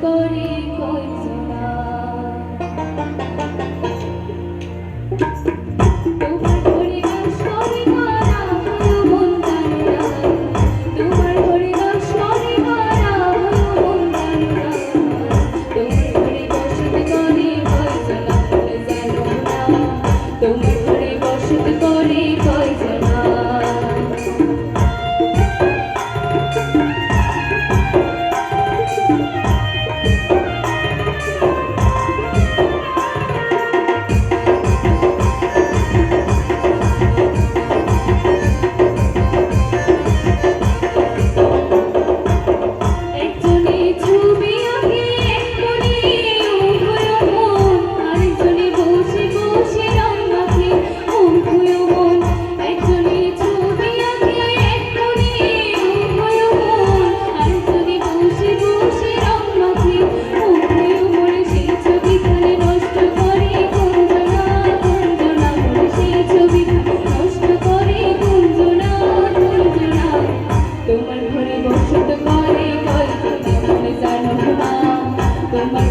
করে কয়জনা তোমার ঘরে বাস করে মারা ভালো মন জানো না তোমার ঘরে বাস করে মারা ভালো মন জানো না তোমার ঘরে বসত করে কয়জনা মনে জানো না তোমার ঘরে বসত করে কয়জনা তোমার ঘরে বসত করে কয়জনা মনে জানো না তোমার